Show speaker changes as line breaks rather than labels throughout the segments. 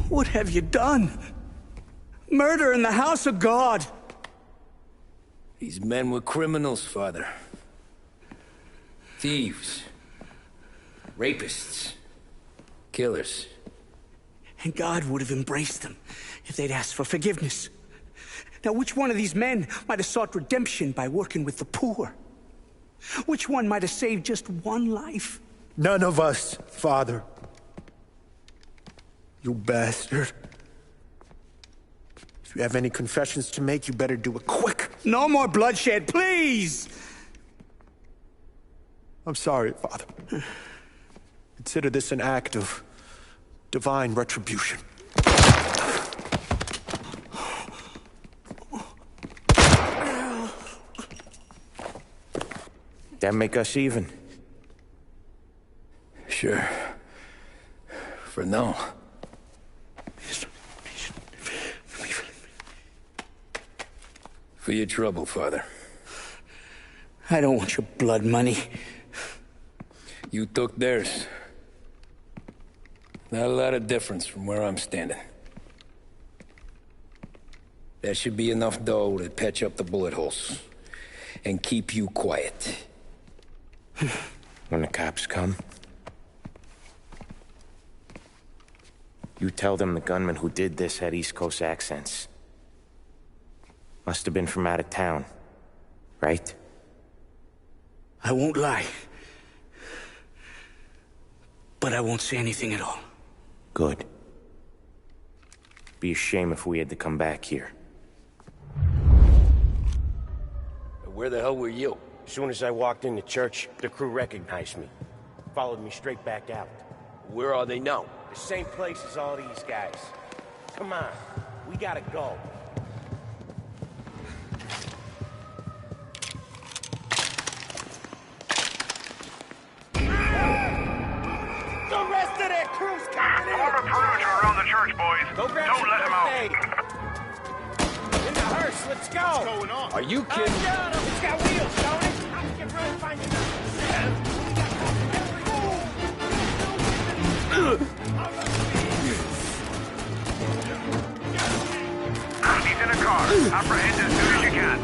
What have you done? Murder in the house of God!
These men were criminals, Father. Thieves. Rapists. Killers.
And God would have embraced them if they'd asked for forgiveness. Now, which one of these men might have sought redemption by working with the poor? Which one might have saved just one life?
None of us, Father. You bastard. If you have any confessions to make, you better do it quick.
No more bloodshed, please!
I'm sorry, Father. Consider this an act of divine retribution.
That make us even?
Sure. For now. For your trouble, Father.
I don't want your blood money.
You took theirs. Not a lot of difference from where I'm standing. That should be enough dough to patch up the bullet holes. And keep you quiet.
When the cops come, you tell them the gunman who did this had East Coast accents. Must have been from out of town, right?
I won't lie. But I won't say anything at all.
Good. Be a shame if we had to come back here.
Where the hell were you?
As soon as I walked in the church, the crew recognized me. Followed me straight back out.
Where are they now?
The same place as all these guys. Come on, we gotta go. The rest of that crew's coming in!
Form a perimeter around the church, boys.
Go grab
Don't let him out.
In the hearse, let's go!
What's going on?
Are you kidding?
It's got wheels, don't it? I can really find it.
He's in a car. Apprehend as soon as you can.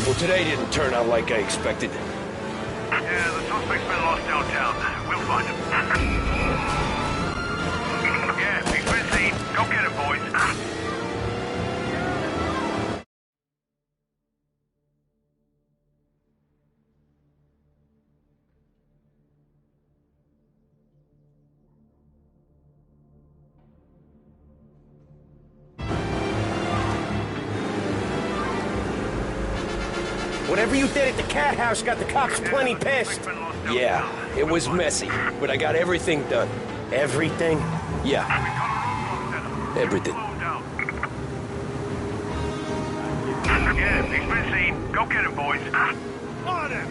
Well, today didn't turn out like I expected.
Yeah, the suspect's been lost downtown. We'll find him. Yeah, he's been seen. Go get him, boys.
Whatever you did at the cat house got the cops plenty pissed.
Yeah, it was messy, but I got everything done.
Everything?
Yeah, everything.
Yeah, he's been seen. Go get him, boys. On him!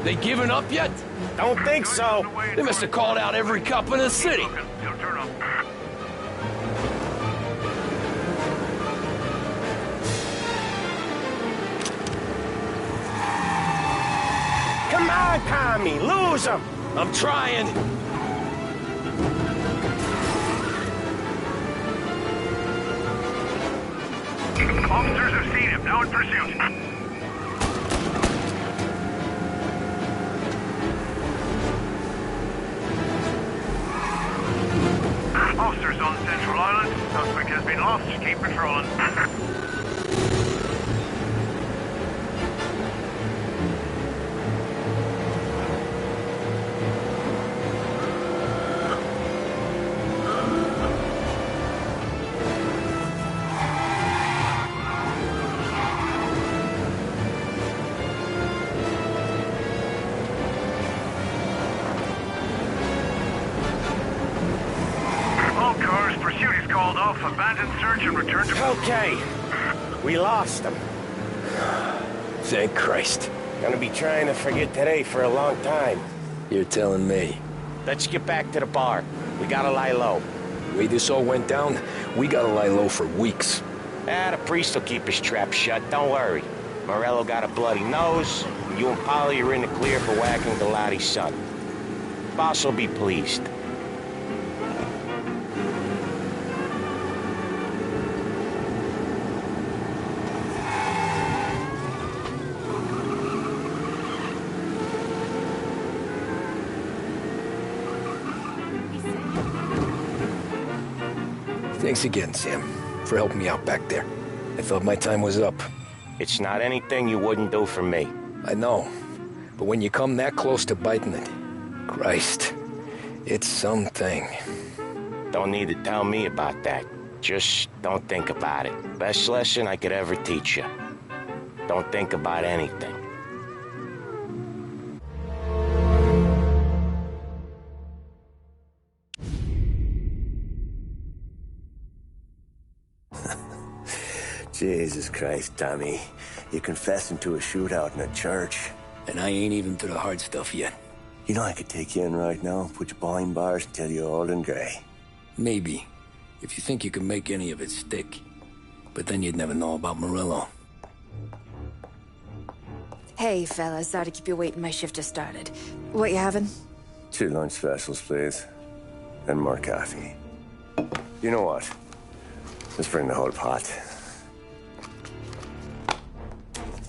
They giving up yet?
Don't think so.
They must have called out every cop in the city.
He'll turn up.
Come on, Tommy, lose him.
I'm trying.
Officers have seen him. Now in pursuit. Officers on Central Island. Suspect has been lost. Keep patrolling. Abandon search and return to...
Okay. We lost him.
Thank Christ.
Gonna be trying to forget today for a long time.
You're telling me.
Let's get back to the bar. We gotta lie low.
The way this all went down, we gotta lie low for weeks.
The priest will keep his trap shut, don't worry. Morello got a bloody nose, and you and Polly are in the clear for whacking Galati's son. Boss will be pleased.
Thanks again, Sam, for helping me out back there. I thought my time was up.
It's not anything you wouldn't do for me.
I know, but when you come that close to biting it, Christ, it's something.
Don't need to tell me about that. Just don't think about it. Best lesson I could ever teach you. Don't think about anything.
Jesus Christ, Tommy. You're confessing to a shootout in a church.
And I ain't even to the hard stuff yet.
You know I could take you in right now, put you behind bars until you're old and grey.
Maybe, if you think you can make any of it stick. But then you'd never know about Morello.
Hey, fellas, sorry to keep you waiting. My shift just started. What you having?
2 lunch specials, please. And more coffee. You know what? Let's bring the whole pot.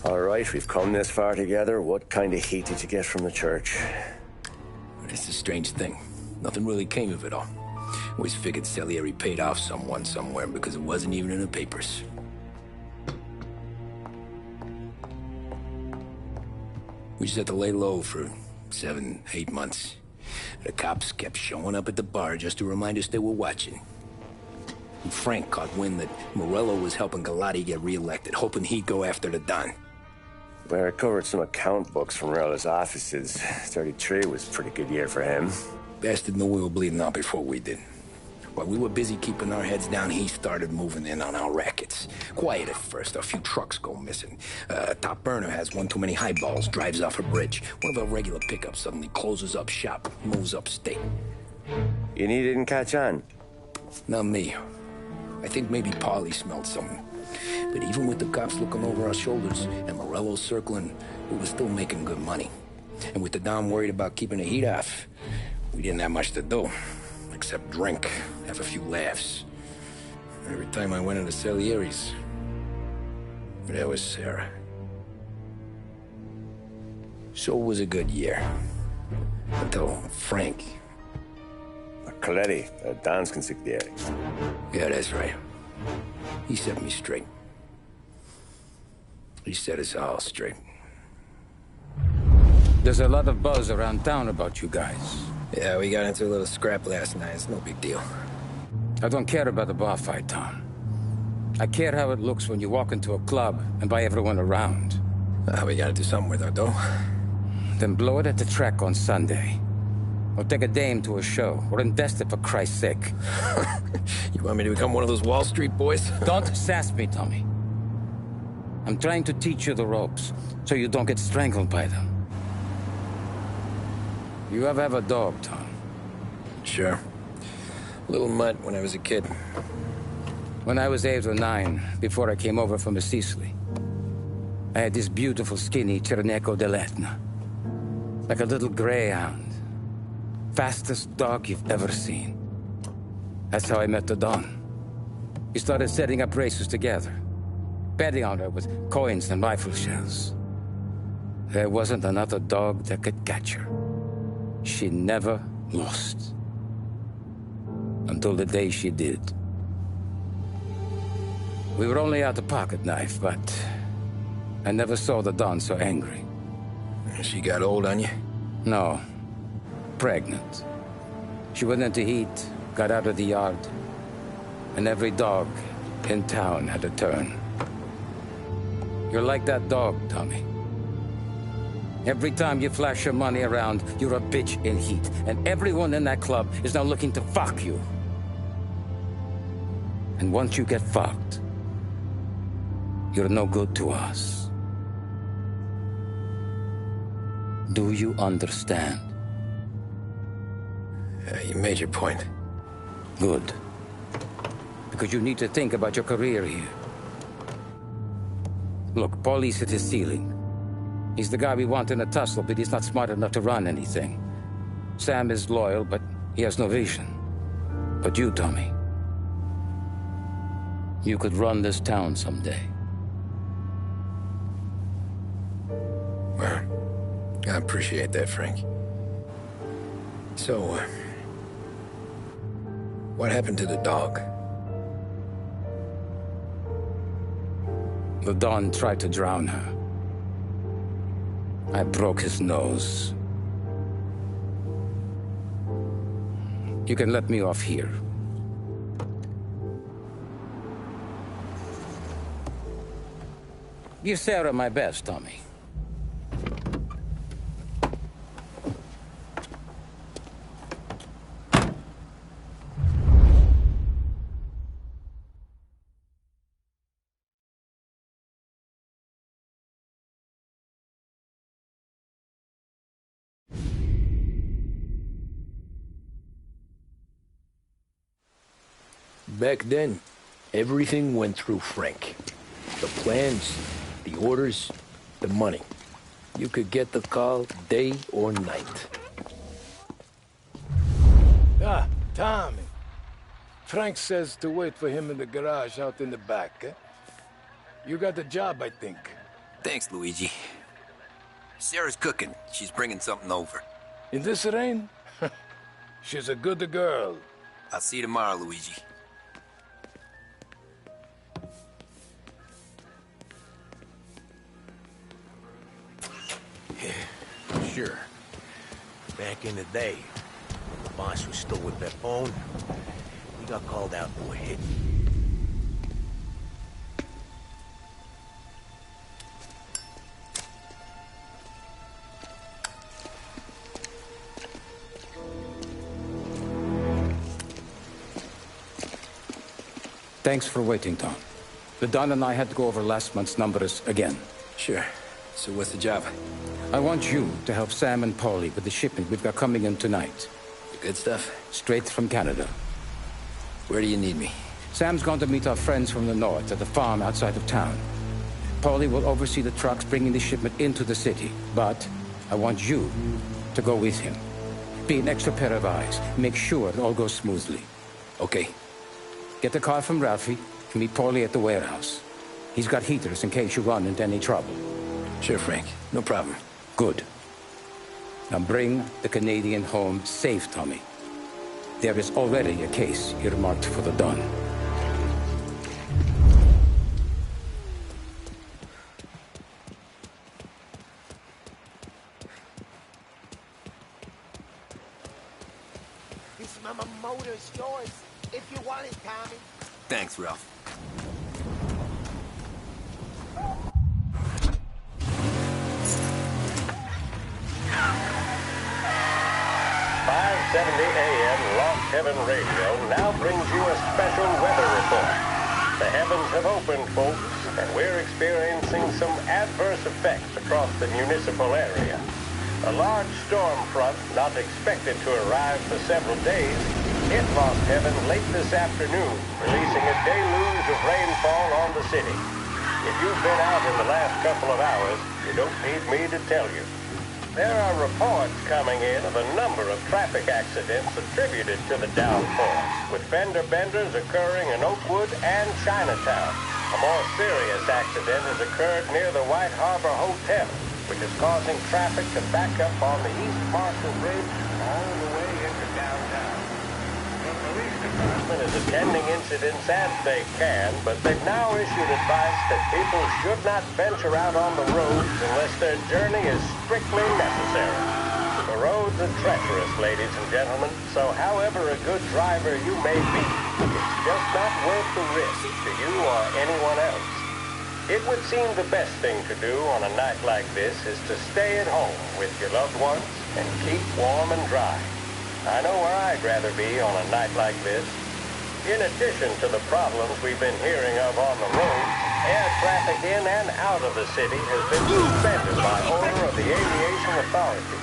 All right, we've come this far together. What kind of heat did you get from the church?
It's a strange thing. Nothing really came of it all. Always figured Salieri paid off someone somewhere because it wasn't even in the papers. We just had to lay low for 7, 8 months. The cops kept showing up at the bar just to remind us they were watching. And Frank caught wind that Morello was helping Galati get reelected, hoping he'd go after the Don.
Well, I recovered some account books from Morello's offices. 33 was a pretty good year for him.
Bastard knew we were bleeding out before we did. While we were busy keeping our heads down, he started moving in on our rackets. Quiet at first, a few trucks go missing. Top burner has one too many highballs, drives off a bridge. One of our regular pickups suddenly closes up shop, moves upstate.
You didn't catch on?
Not me. I think maybe Polly smelled something. But even with the cops looking over our shoulders and Morello circling, we were still making good money. And with the Don worried about keeping the heat off, we didn't have much to do. Except drink, have a few laughs. Every time I went into Salieri's, there was Sarah. So it was a good year. Until Frank.
Coletti, Don's consigliere.
Yeah, that's right. He set me straight. He set us all straight.
There's a lot of buzz around town about you guys.
Yeah, we got into a little scrap last night. It's no big deal.
I don't care about the bar fight, Tom. I care how it looks when you walk into a club and by everyone around.
We gotta do something with our dough.
Then blow it at the track on Sunday. Or take a dame to a show. Or invest it for Christ's sake.
You want me to become one of those Wall Street boys?
Don't sass me, Tommy. I'm trying to teach you the ropes, so you don't get strangled by them. You ever have a dog, Tom?
Sure. Little mutt when I was a kid.
When I was 8 or 9, before I came over from Sicily, I had this beautiful, skinny Cerneco dell'Etna. Like a little greyhound. Fastest dog you've ever seen. That's how I met the Don. We started setting up races together. Betting on her with coins and rifle shells. There wasn't another dog that could catch her. She never lost. Until the day she did. We were only out a pocket knife, but I never saw the Don so angry.
She got old on you?
No. Pregnant. She went into heat, got out of the yard, and every dog in town had a turn. You're like that dog, Tommy. Every time you flash your money around, you're a bitch in heat, and everyone in that club is now looking to fuck you. And once you get fucked, you're no good to us. Do you understand?
You made your point.
Good. Because you need to think about your career here. Look, Paulie's hit his ceiling. He's the guy we want in a tussle, but he's not smart enough to run anything. Sam is loyal, but he has no vision. But you, Tommy, you could run this town someday.
Well, I appreciate that, Frank. So, what happened to the dog?
The Don tried to drown her. I broke his nose. You can let me off here. Give Sarah my best, Tommy.
Back then, everything went through Frank. The plans, the orders, the money. You could get the call day or night.
Ah, Tommy. Frank says to wait for him in the garage out in the back, eh? You got the job, I think.
Thanks, Luigi. Sarah's cooking. She's bringing something over.
In this rain? She's a good girl.
I'll see you tomorrow, Luigi.
Sure. Back in the day, when the boss was still with Pepone, we got called out to a hit.
Thanks for waiting, Tom. The Don and I had to go over last month's numbers again.
Sure. So what's the job?
I want you to help Sam and Paulie with the shipment we've got coming in tonight.
The good stuff?
Straight from Canada.
Where do you need me?
Sam's going to meet our friends from the north at the farm outside of town. Paulie will oversee the trucks bringing the shipment into the city. But I want you to go with him. Be an extra pair of eyes. Make sure it all goes smoothly.
Okay.
Get the car from Ralphie and meet Paulie at the warehouse. He's got heaters in case you run into any trouble.
Sure, Frank. No problem.
Good. Now bring the Canadian home safe, Tommy. There is already a case earmarked for the Don.
This mama motor's yours, if you want it, Tommy.
Thanks, Ralph.
AM Lost Heaven Radio now brings you a special weather report. The heavens have opened, folks, and we're experiencing some adverse effects across the municipal area. A large storm front, not expected to arrive for several days, hit Lost Heaven late this afternoon, releasing a deluge of rainfall on the city. If you've been out in the last couple of hours, you don't need me to tell you. There are reports coming in of a number of traffic accidents attributed to the downpour, with fender benders occurring in Oakwood and Chinatown. A more serious accident has occurred near the White Harbor Hotel, which is causing traffic to back up on the East Marshall Bridge all the way into downtown. The police department is attending incidents as they can, but they've now issued advice that people should not venture out on the roads unless their journey is strictly necessary. The roads are treacherous, ladies and gentlemen, so however a good driver you may be, it's just not worth the risk to you or anyone else. It would seem the best thing to do on a night like this is to stay at home with your loved ones and keep warm and dry. I know where I'd rather be on a night like this. In addition to the problems we've been hearing of on the road, air traffic in and out of the city has been suspended by order of the aviation authority.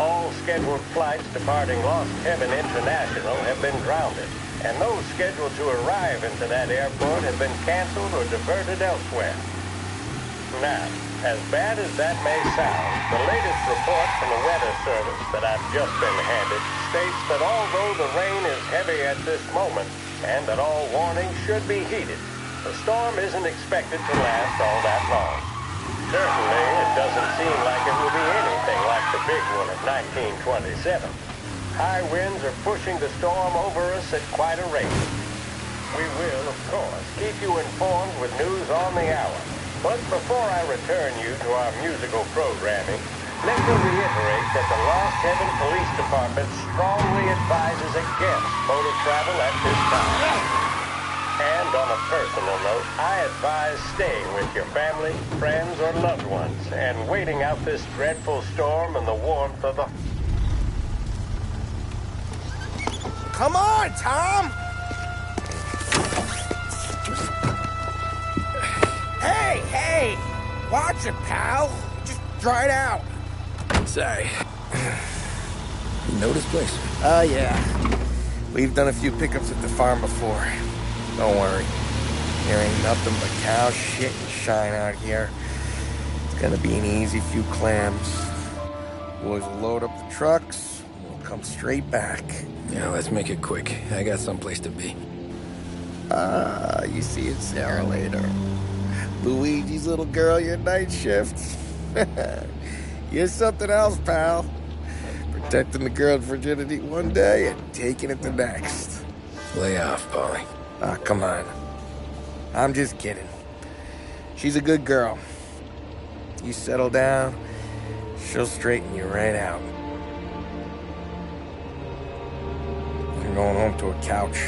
All scheduled flights departing Lost Heaven International have been grounded, and those scheduled to arrive into that airport have been canceled or diverted elsewhere. Now, as bad as that may sound, the latest report from the weather service that I've just been handed states that although the rain is heavy at this moment, and that all warnings should be heeded, the storm isn't expected to last all that long. Certainly, it doesn't seem like it will be anything like the big one of 1927. High winds are pushing the storm over us at quite a rate. We will, of course, keep you informed with news on the hour. But before I return you to our musical programming, let me reiterate that the Lost Heaven Police Department strongly advises against motor travel at this time. And on a personal note, I advise staying with your family, friends, or loved ones, and waiting out this dreadful storm in the warmth of the...
Come on, Tom! Hey! Watch it, pal! Just dried out.
Sorry. You know this place?
Oh, yeah. We've done a few pickups at the farm before. Don't worry. There ain't nothing but cow shit and shine out here. It's gonna be an easy few clams. Boys will load up the trucks, and we'll come straight back.
Yeah, let's make it quick. I got someplace to be.
You see it, Sarah, later. Luigi's little girl, your night shift. You're something else, pal. Protecting the girl's virginity one day and taking it the next.
Lay off, Polly.
Ah, come on. I'm just kidding. She's a good girl. You settle down, she'll straighten you right out. You're going home to a couch.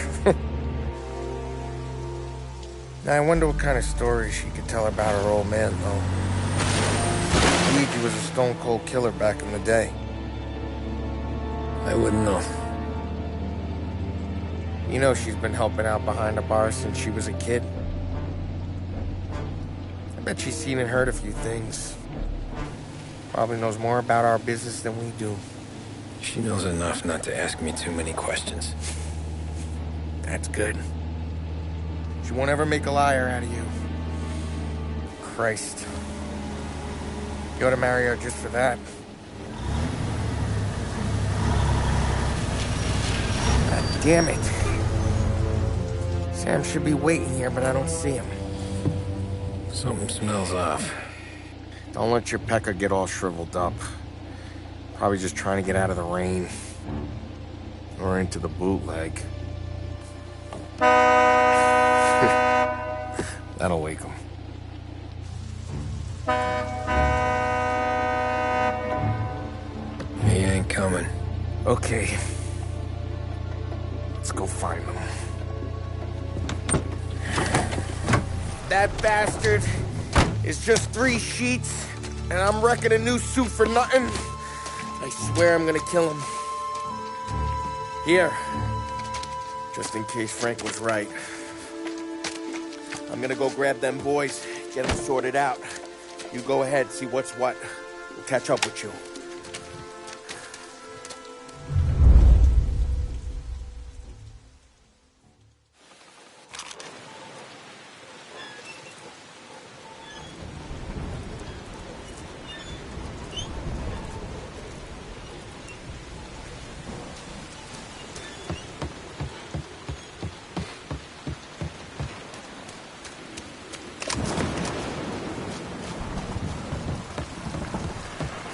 Now, I wonder what kind of stories she could tell about her old man, though. Luigi was a stone-cold killer back in the day.
I wouldn't know.
You know she's been helping out behind the bar since she was a kid. I bet she's seen and heard a few things. Probably knows more about our business than we do.
She knows enough not to ask me too many questions.
That's good. She won't ever make a liar out of you. Christ. You ought to marry her just for that. God damn it. Sam should be waiting here, but I don't see him.
Something smells off.
Don't let your pecker get all shriveled up. Probably just trying to get out of the rain. Or into the bootleg. That'll wake him.
He ain't coming.
Okay. Let's go find him. That bastard is just 3 sheets, and I'm wrecking a new suit for nothing. I swear I'm gonna kill him. Here. Just in case Frank was right. I'm gonna go grab them boys, get them sorted out. You go ahead, see what's what. We'll catch up with you.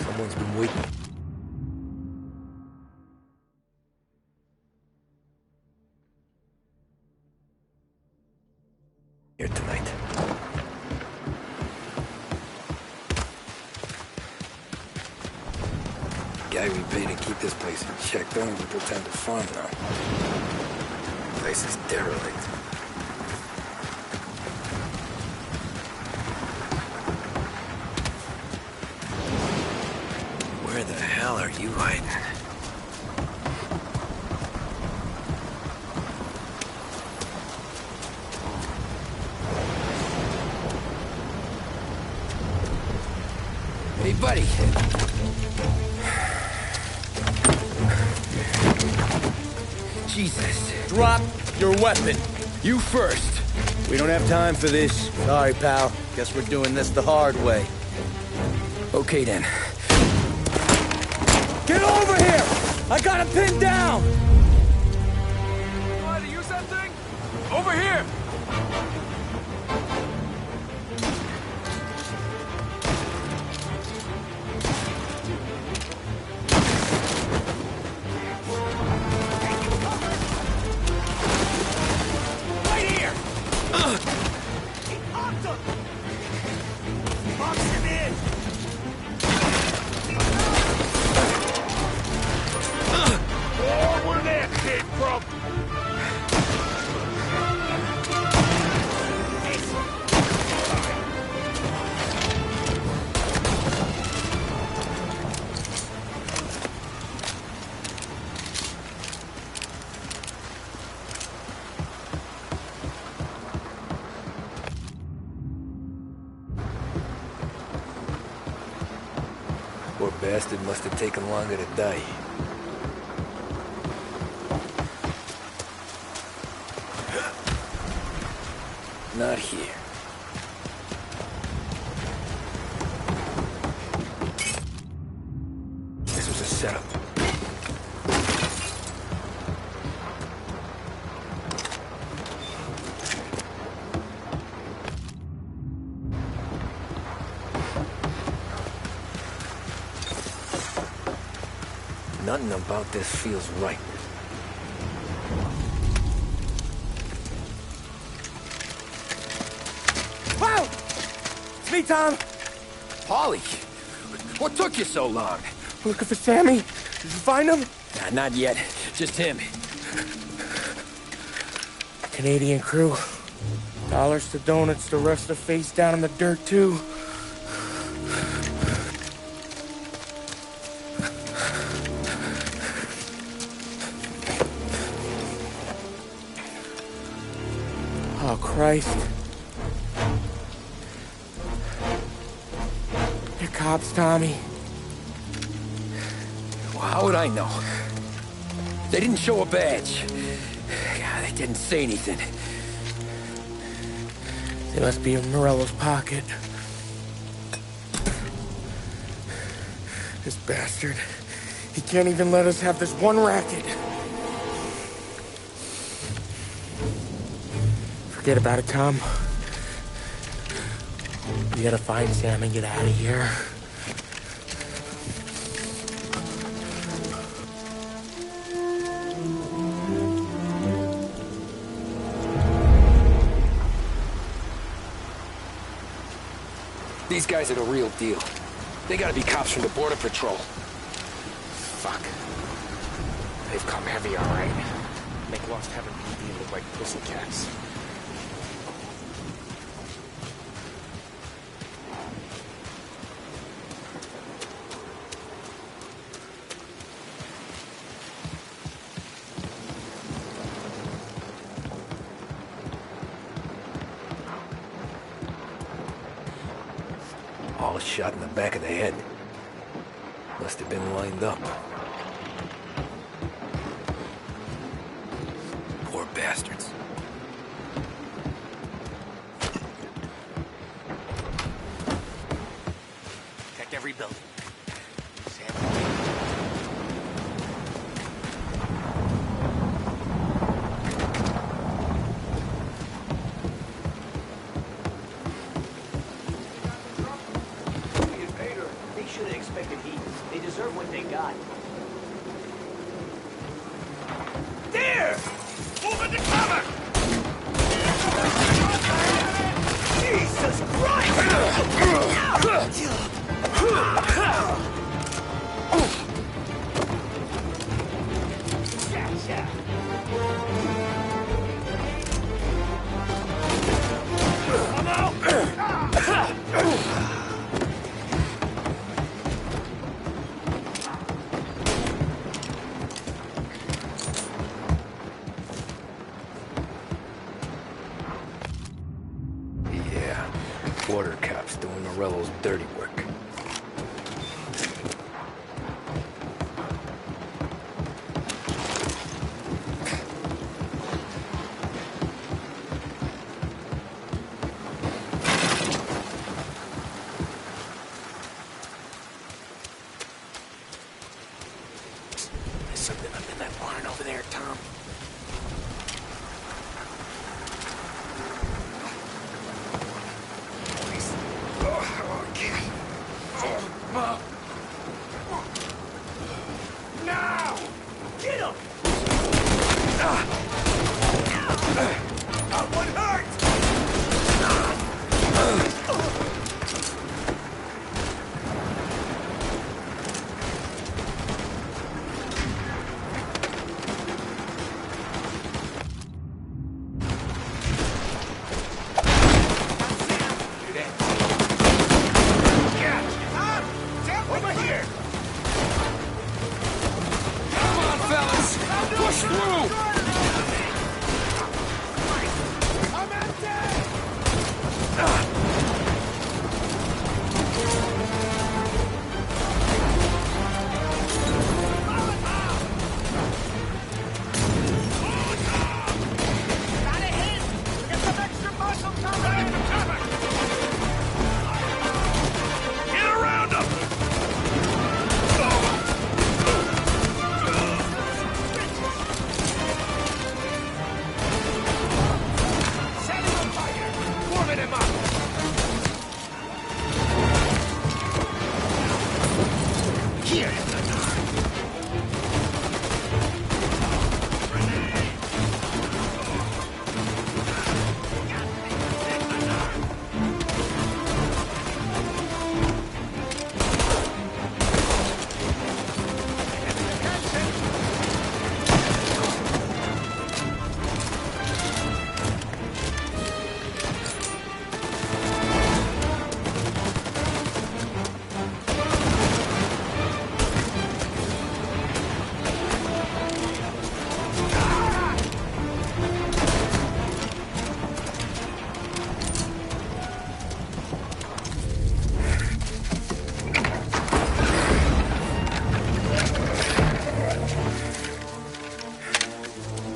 Someone's been waiting. Here tonight. Guy we pay to keep this place in check don't even pretend to farm now. Place is derelict. Where the hell are you hiding? Hey, buddy. Jesus.
Drop your weapon.
You first.
We don't have time for this. Sorry, pal. Guess we're doing this the hard way.
Okay, then.
Get over here! I got him pinned down!
Know how to use that thing? Over here!
Poor bastard must have taken longer to die. Not here. This was a setup. Nothing about this feels right.
Wow! It's me, Tom.
Polly, what took you so long?
Looking for Sammy. Did you find him?
Nah, not yet. Just him.
Canadian crew. Dollars to donuts, the rest of face down in the dirt, too. Oh, Christ. They're cops, Tommy.
Well, how would I know? They didn't show a badge. God, they didn't say anything.
They must be in Morello's pocket. This bastard. He can't even let us have this one racket. Forget about it, Tom. We gotta find Sam and get out of here.
These guys are the real deal. They gotta be cops from the Border Patrol.
Fuck. They've come heavy, all right. Make Lost Heaven PD look like pussycats.
All shot in the back of the head. Must have been lined up. Poor bastards.
Check every building. Sam.
They should have expected heat. They deserve what they got.
There! Move into cover!
Jesus Christ!
Yeah, border cops doing Morello's dirty work. something up in that barn over there, Tom.
Now! Get him! That one hurt! Over here!
Come on, fellas! Push through!
I'm empty! Got a hit! Get some extra muscle coming! Get around him! Set him on fire! Warming him up! Here!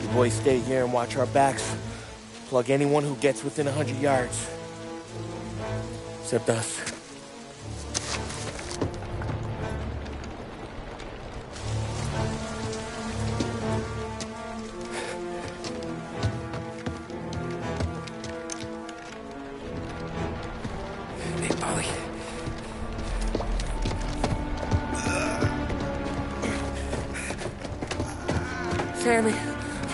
You boys stay here and watch our backs. Plug anyone who gets within 100 yards. Except us.
Hey, Polly.
Sammy!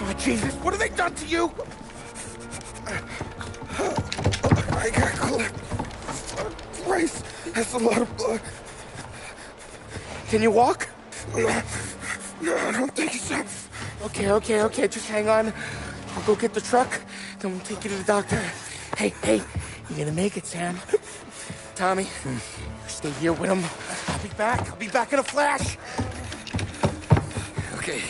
Oh, Jesus, what have they done to you? I got clipped. Christ, that's a lot of blood. Can you walk? No, I don't think so. Okay, just hang on. I'll go get the truck, then we'll take you to the doctor. Hey, you're gonna make it, Sam. Tommy, you stay here with him. I'll be back in a flash.
Okay.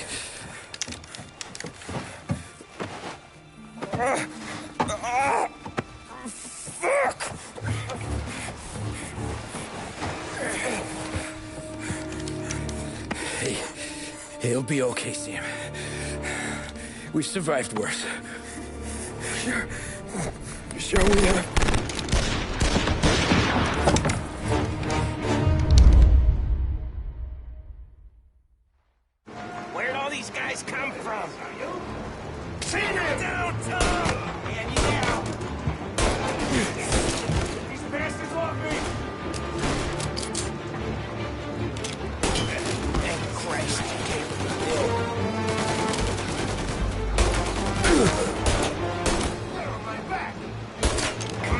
Fuck!
Hey, it'll be okay, Sam. We've survived worse.
Sure we have.
Where'd all these guys come from?
Send him downtown!
Man, you down.
These bastards off me!
Thank Christ.
On my back!
Come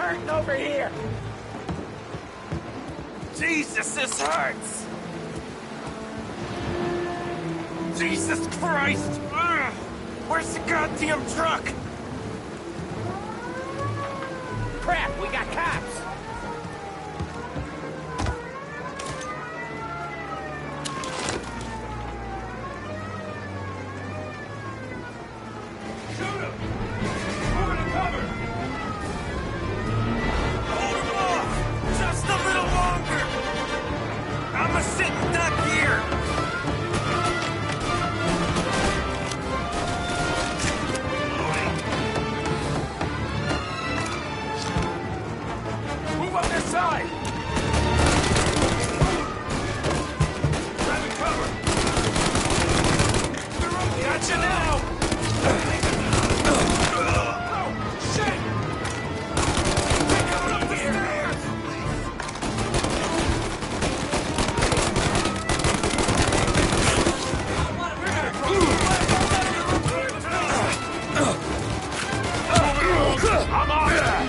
hurting over here. Jesus, this hurts. Jesus Christ! Ugh. Where's the goddamn truck? Crap, we got cops. Shoot him! Move to cover! Hold him off! Just a little longer! I'm a sitting duck here! Move on this side! Grab cover! Gotcha now! Shit! Take cover up the stairs! I'm on that!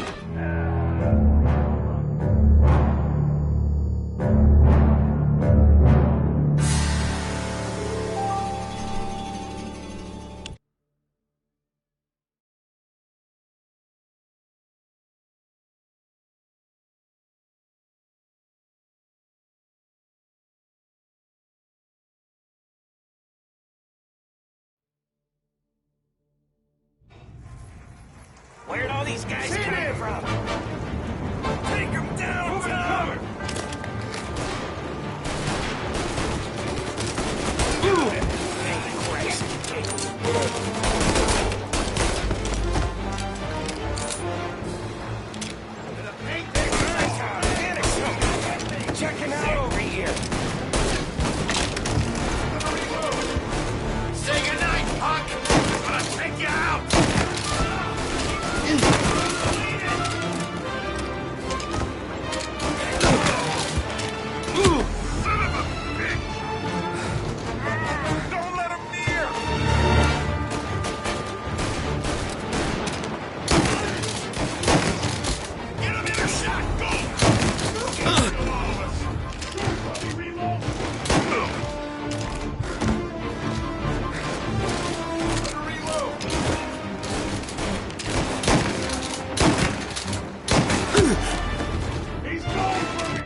Where'd all these guys come from? Take them down, Tom! Checking out over here. Say goodnight, punk! I'm gonna take you out! Don't let him near! Get him in a shot! Go! He's going for it!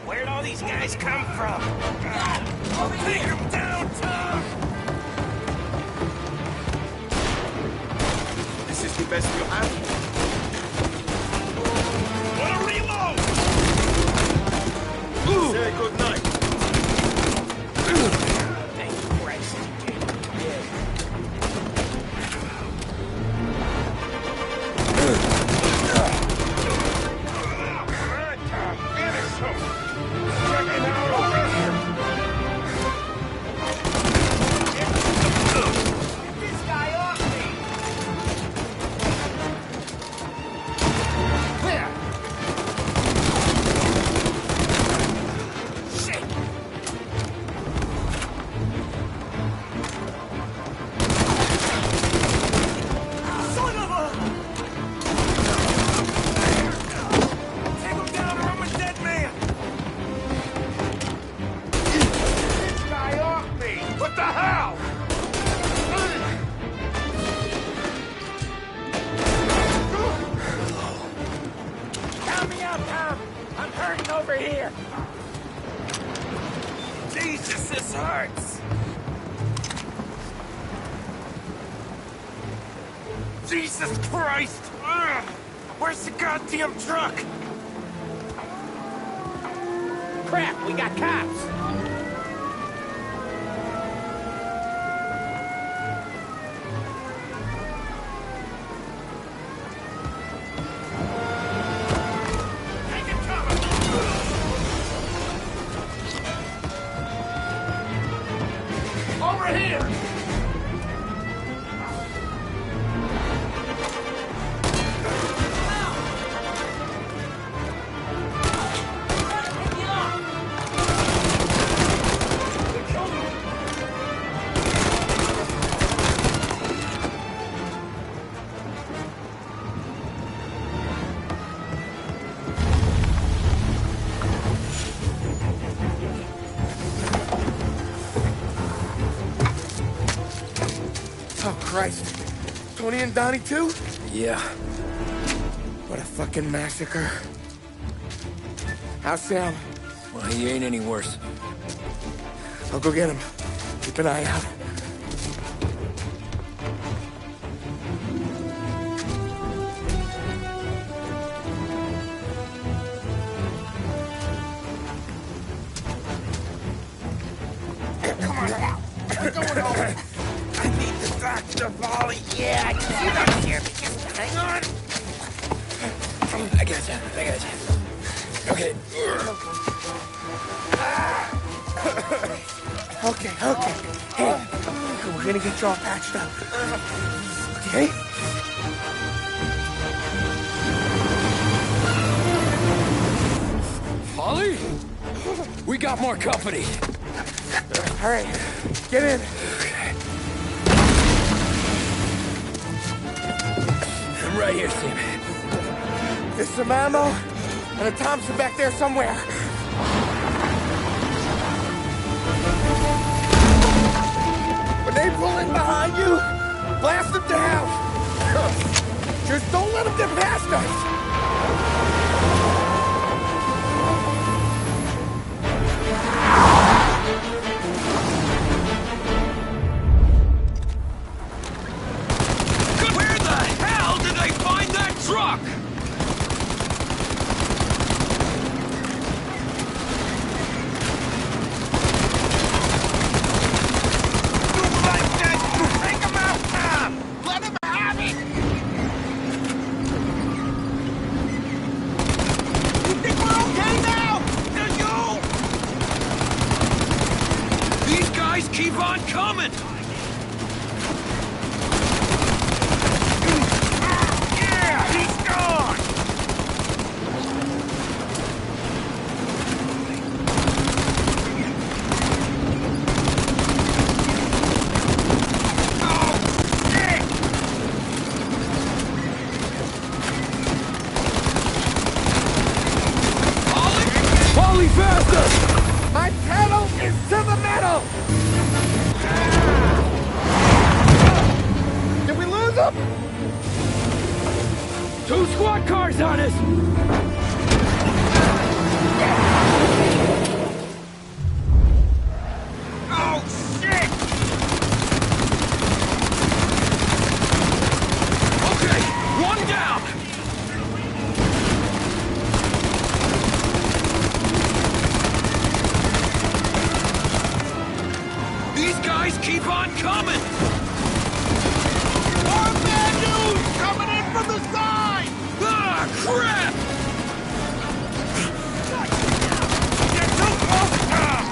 Where'd all these guys come from? Take them down, Tom!
This is the best you have?
Wanna reload?
Say good night.
Thank Christ. Checking out over here. Get this guy off me. Clear. Shit. Son of a... Take him down or I'm a dead man. This guy off me! What the hell? Count me out, Tom! I'm hurting over here! Jesus, this hurts! Jesus Christ! Ugh. Where's the goddamn truck? Crap, we got cops! Take it, cover! over here!
Oh, Christ. Tony and Donnie, too?
Yeah.
What a fucking massacre. How's Sam?
Well, he ain't any worse.
I'll go get him. Keep an eye out.
Come on now. We're going home. I need to talk to Volley. Yeah, you don't hear me. Just hang on.
I got you. Okay.
Okay. Hey, we're gonna get you all patched up. Okay?
Holly? We got more company.
All right, get in.
I'm right here, Sam.
There's some ammo and a Thompson back there somewhere. When they pull in behind you, blast them down. Just don't let them get past us.
Where the hell did they find that truck? Take him out now! Let him have it! You think we're okay now? Do you? These guys keep on coming! Yeah, he's gone!
Holly, faster!
My pedal is to the metal! Did we lose them?
2 squad cars on us!
Oh, shit! Okay, one down! These guys keep on coming! More bad news coming in from the side! Ah, crap! Get too close now!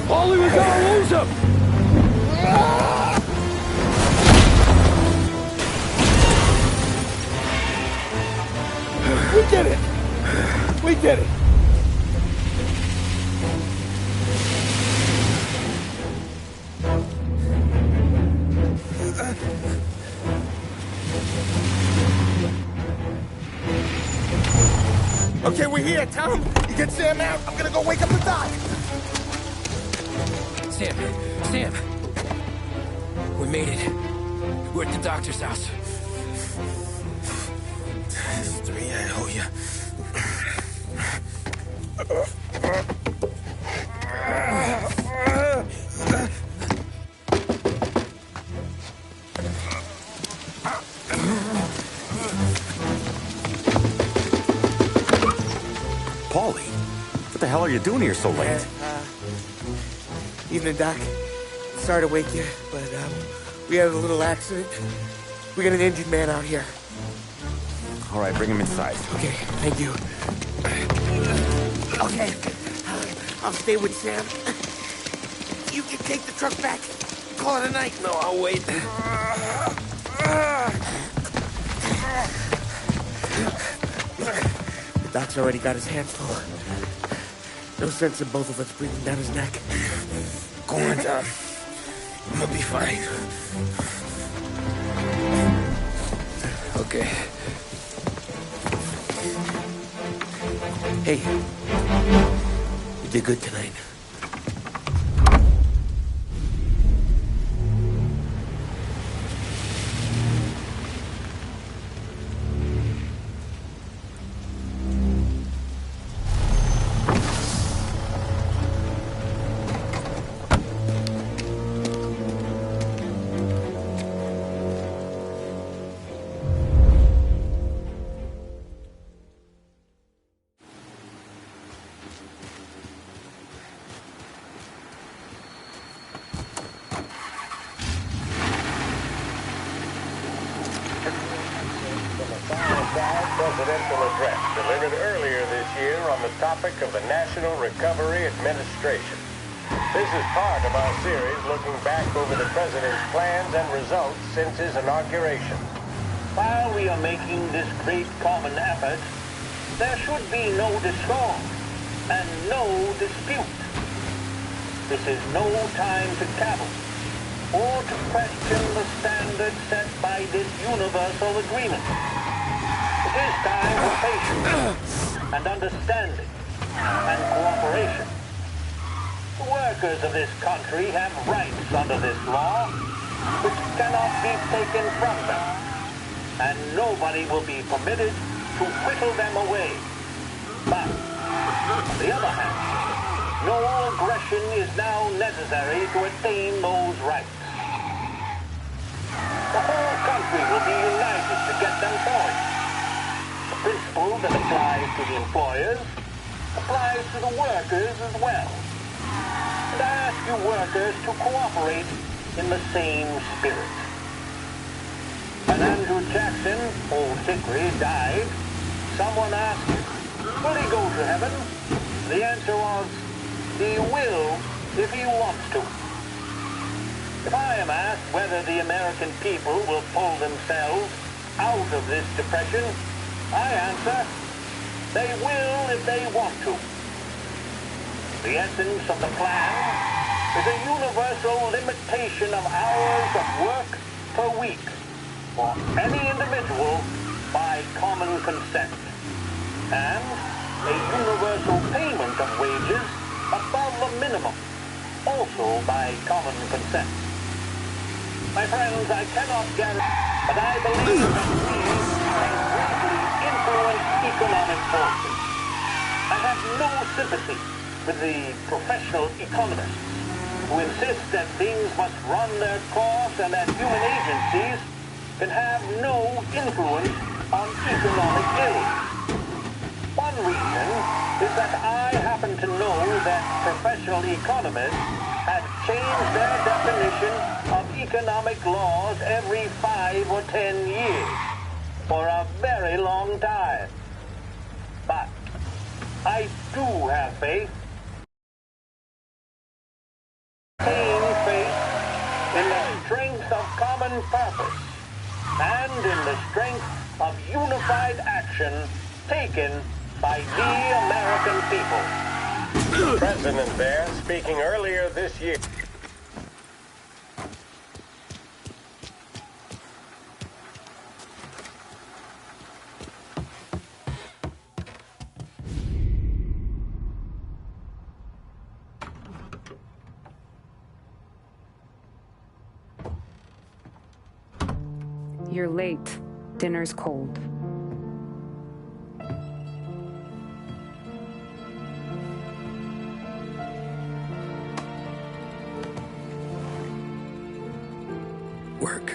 Paulie, we gotta lose him! We did it! We did it!
Okay, we're here, Tom. You get Sam out. I'm gonna go wake up the doc.
Sam! We made it. We're at the doctor's house.
It's 3, I owe you.
Paulie, what the hell are you doing here so late?
Evening, Doc. Sorry to wake you, but we had a little accident. We got an injured man out here.
All right, bring him inside.
Okay, thank you. Okay, I'll stay with Sam. You can take the truck back. Call it a night.
No, I'll wait.
The doc's already got his hands full. No sense in both of us breathing down his neck.
Go on, Tom. I'm gonna be fine. Okay.
Hey, you did good tonight.
Presidential address delivered earlier this year on the topic of the National Recovery Administration. This is part of our series looking back over the president's plans and results since his inauguration. While we are making this great common effort, there should be no discord and no dispute. This is no time to cavil or to question the standards set by this universal agreement. It is time for patience and understanding and cooperation. The workers of this country have rights under this law which cannot be taken from them, and nobody will be permitted to whittle them away. But, on the other hand, No aggression is now necessary to attain those rights. The whole country will be united to get them points. The principle that applies to the employers applies to the workers as well. And I ask you workers to cooperate in the same spirit. When Andrew Jackson, old Hickory, died, someone asked, will he go to heaven? The answer was, he will if he wants to. If I am asked whether the American people will pull themselves out of this depression, I answer, they will if they want to. The essence of the plan is a universal limitation of hours of work per week for any individual by common consent, and a universal payment of wages above the minimum, also by common consent. My friends, I cannot guarantee, but I believe that we can greatly influence economic forces. I have no sympathy with the professional economists who insist that things must run their course and that human agencies can have no influence on economic ills. One reason is that I happen to know that professional economists have changed their definition of economic laws every 5 or 10 years for a very long time. But I do have faith, in the strength of common purpose and in the strength of unified action taken by the American people. The President there, speaking earlier this year.
You're late. Dinner's cold.
Work.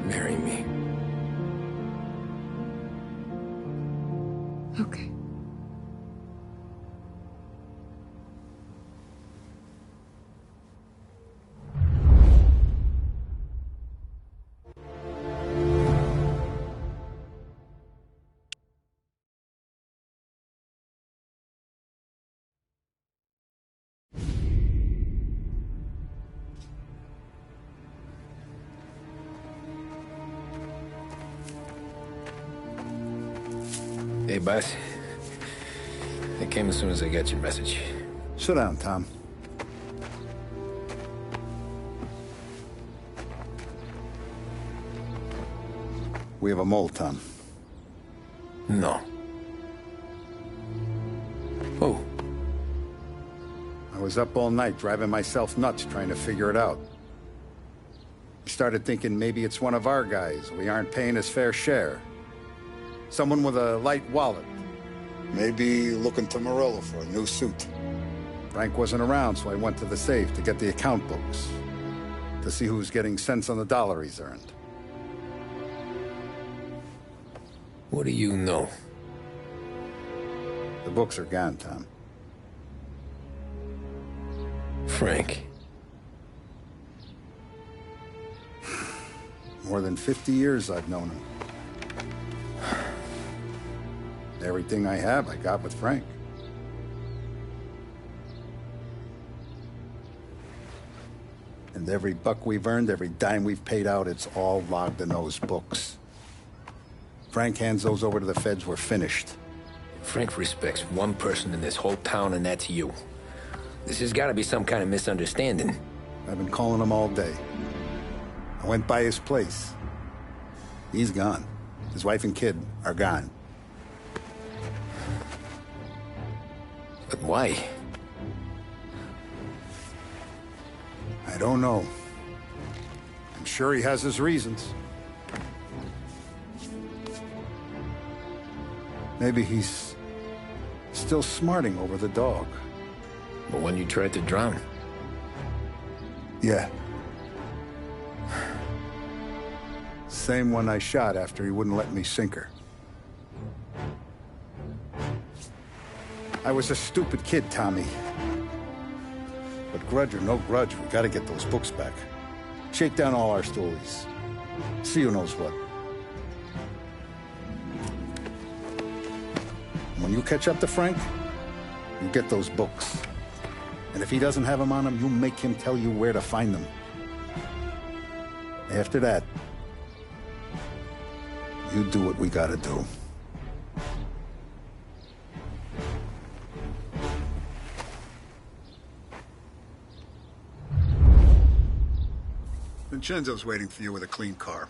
Marry me.
Okay.
Hey, boss. I came as soon as I got your message.
Sit down, Tom. We have a mole, Tom.
No. Oh.
I was up all night driving myself nuts trying to figure it out. I started thinking maybe it's one of our guys. We aren't paying his fair share. Someone with a light wallet. Maybe looking to Morello for a new suit. Frank wasn't around, so I went to the safe to get the account books. To see who's getting cents on the dollar he's earned.
What do you know?
The books are gone, Tom.
Frank.
More than 50 years I've known him. Everything I have, I got with Frank. And every buck we've earned, every dime we've paid out, it's all logged in those books. Frank hands those over to the feds, we're finished.
Frank respects one person in this whole town, and that's you. This has got to be some kind of misunderstanding.
I've been calling him all day. I went by his place. He's gone. His wife and kid are gone.
But why?
I don't know. I'm sure he has his reasons. Maybe he's still smarting over the dog.
The one you tried to drown?
Yeah. Same one I shot after he wouldn't let me sink her. I was a stupid kid, Tommy. But grudge or no grudge, we gotta get those books back. Shake down all our stories. See who knows what. When you catch up to Frank, you get those books. And if he doesn't have them on him, you make him tell you where to find them. After that, you do what we gotta do. Vincenzo's waiting for you with a clean car.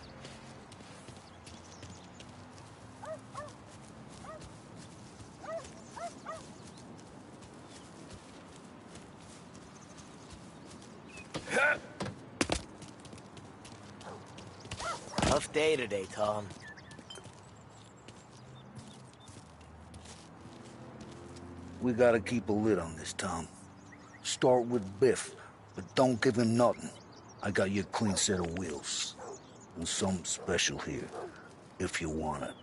Tough day today, Tom.
We gotta keep a lid on this, Tom. Start with Biff, but don't give him nothing. I got you a clean set of wheels. And something special here, if you want it.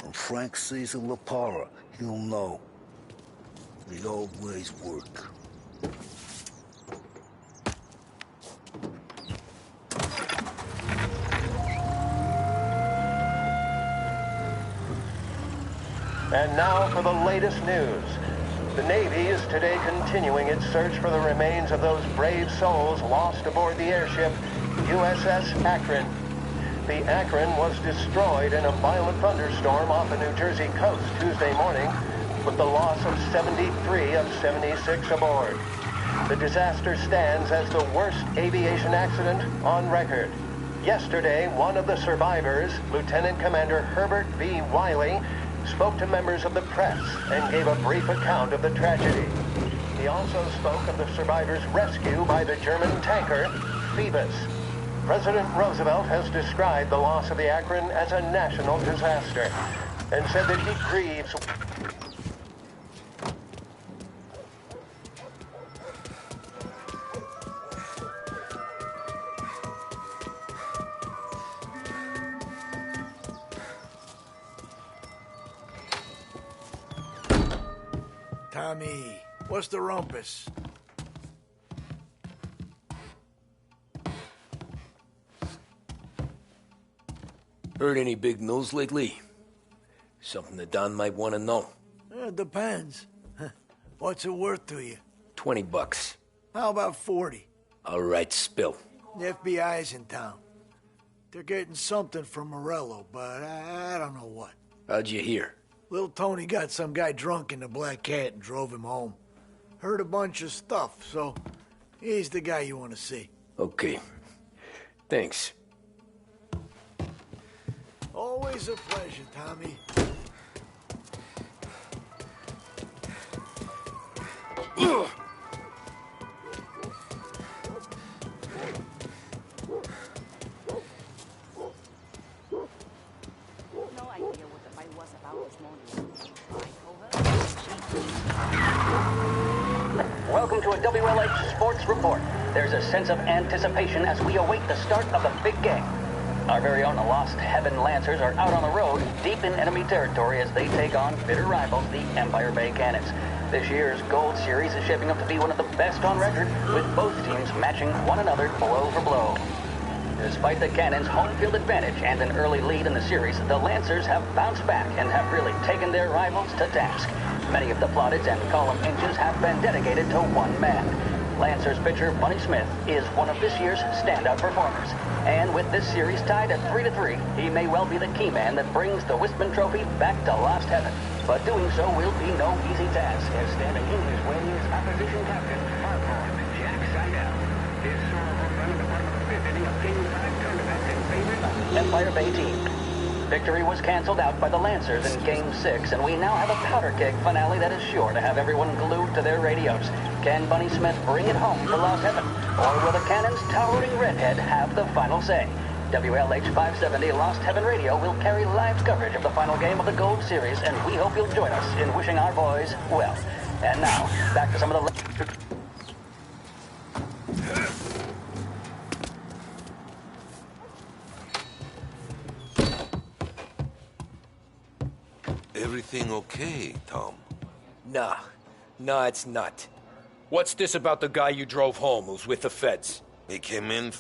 When Frank sees a La Parra, he'll know. The old ways work.
And now for the latest news. The Navy is today continuing its search for the remains of those brave souls lost aboard the airship USS Akron. The Akron was destroyed in a violent thunderstorm off the New Jersey coast Tuesday morning, with the loss of 73 of 76 aboard. The disaster stands as the worst aviation accident on record. Yesterday, one of the survivors, Lieutenant Commander Herbert V. Wiley, spoke to members of the press and gave a brief account of the tragedy. He also spoke of the survivors' rescue by the German tanker, Phoebus. President Roosevelt has described the loss of the Akron as a national disaster and said that he grieves.
Tommy, what's the rumpus?
Heard any big news lately? Something that Don might want to know.
It depends. What's it worth to you?
$20.
How about 40?
All right, spill.
The FBI's in town. They're getting something from Morello, but I don't know what.
How'd you hear?
Little Tony got some guy drunk in the Black Cat and drove him home. Heard a bunch of stuff, so he's the guy you want to see.
Okay. Thanks.
Always a pleasure, Tommy.
Welcome to a WLH Sports Report. There's a sense of anticipation as we await the start of the big game. Our very own Lost Heaven Lancers are out on the road, deep in enemy territory as they take on bitter rivals, the Empire Bay Cannons. This year's Gold Series is shaping up to be one of the best on record, with both teams matching one another blow for blow. Despite the Cannons' home field advantage and an early lead in the series, the Lancers have bounced back and have really taken their rivals to task. Many of the plaudits and column inches have been dedicated to one man. Lancers pitcher Bunny Smith is one of this year's standout performers. And with this series tied at 3-3, he may well be the key man that brings the Wistman Trophy back to Lost Heaven. But doing so will be no easy task, as standing in his way is opposition captain, Farquhar Jack Seidel. His solo run at the bottom of the fifth inning of Game 5 tournament in favor of the Empire Bay team. Victory was canceled out by the Lancers in Game 6, and we now have a powder keg finale that is sure to have everyone glued to their radios. Can Bunny Smith bring it home to Lost Heaven? Or will the cannon's towering redhead have the final say? WLH 570 Lost Heaven Radio will carry live coverage of the final game of the Gold Series, and we hope you'll join us in wishing our boys well. And now, back to some of the...
Everything okay, Tom?
Nah. Nah, it's not. What's this about the guy you drove home who's with the feds?
He came in